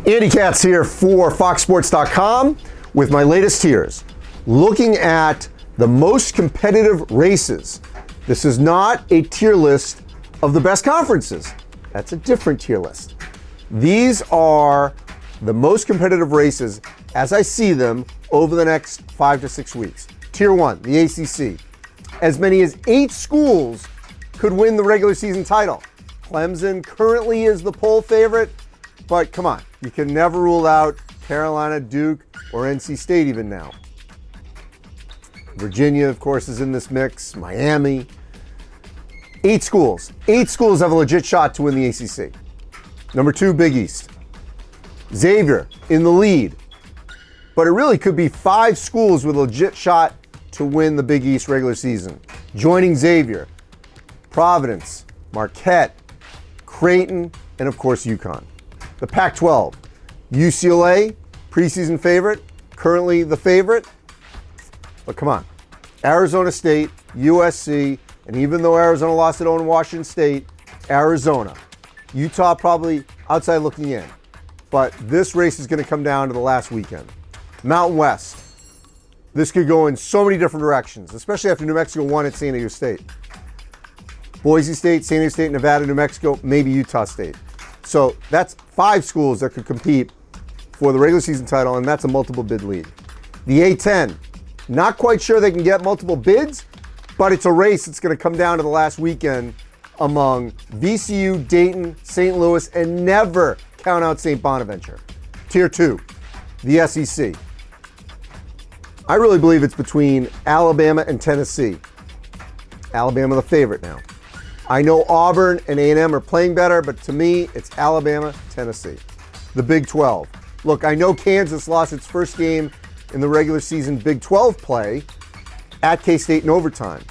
Andy Katz here for FoxSports.com with my latest tiers. Looking at the most competitive races. This is not a tier list of the best conferences. That's a different tier list. These are the most competitive races as I see them over the next 5 to 6 weeks. Tier 1, the ACC. As many as 8 schools could win the regular season title. Clemson currently is the poll favorite, but come on, you can never rule out Carolina, Duke, or NC State even now. Virginia, of course, is in this mix. Miami. 8 schools. 8 schools have a legit shot to win the ACC. Number 2, Big East. Xavier in the lead. But it really could be 5 schools with a legit shot to win the Big East regular season. Joining Xavier, Providence, Marquette, Creighton, and of course UConn. The Pac-12, UCLA, preseason favorite, currently the favorite. But come on, Arizona State, USC, and even though Arizona lost at home to Washington State, Arizona. Utah probably outside looking in. But this race is going to come down to the last weekend. Mountain West. This could go in so many different directions, especially after New Mexico won at San Diego State. Boise State, San Diego State, Nevada, New Mexico, maybe Utah State. So that's 5 schools that could compete for the regular season title, and that's a multiple bid league. The A-10, not quite sure they can get multiple bids, but it's a race that's going to come down to the last weekend among VCU, Dayton, St. Louis, and never count out St. Bonaventure. Tier 2, the SEC. I really believe it's between Alabama and Tennessee. Alabama the favorite now. I know Auburn and A&M are playing better, but to me, it's Alabama, Tennessee. The Big 12. Look, I know Kansas lost its first game in the regular season Big 12 play at K-State in overtime.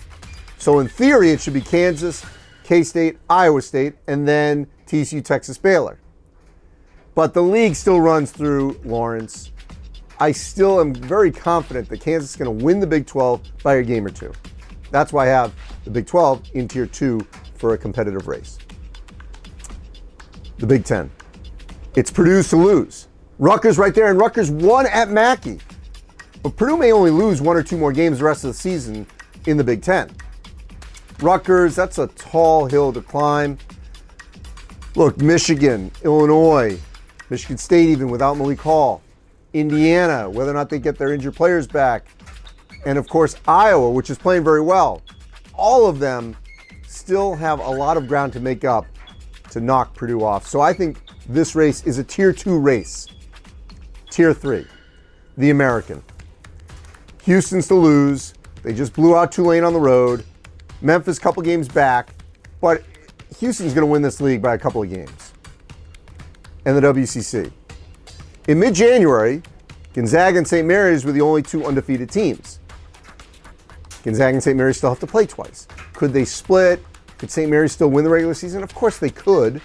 So in theory, it should be Kansas, K-State, Iowa State, and then TCU, Texas, Baylor. But the league still runs through Lawrence. I still am very confident that Kansas is going to win the Big 12 by a game or 2. That's why I have the Big 12 in Tier 2 for a competitive race. The Big 10. It's Purdue's to lose. Rutgers right there, and Rutgers won at Mackey. But Purdue may only lose 1 or 2 more games the rest of the season in the Big 10. Rutgers, that's a tall hill to climb. Look, Michigan, Illinois, Michigan State even without Malik Hall, Indiana, whether or not they get their injured players back, and of course Iowa, which is playing very well. All of them still have a lot of ground to make up to knock Purdue off. So I think this race is a Tier 2 race. Tier 3, the American. Houston's to lose. They just blew out Tulane on the road. Memphis, couple games back. But Houston's going to win this league by a couple of games. And the WCC. In mid-January, Gonzaga and St. Mary's were the only 2 undefeated teams. Gonzaga and St. Mary's still have to play twice. Could they split? Could St. Mary's still win the regular season? Of course they could.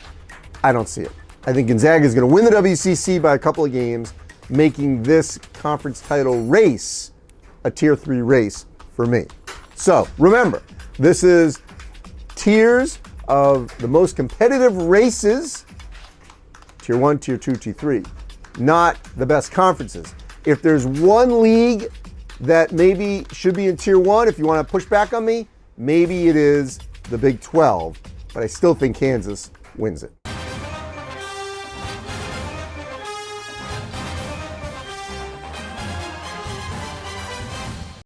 I don't see it. I think Gonzaga is going to win the WCC by a couple of games, making this conference title race a Tier 3 race for me. So remember, this is tiers of the most competitive races, Tier 1, Tier 2, Tier 3, not the best conferences. If there's one league that maybe should be in Tier 1, if you want to push back on me, maybe it is the Big 12, but I still think Kansas wins it.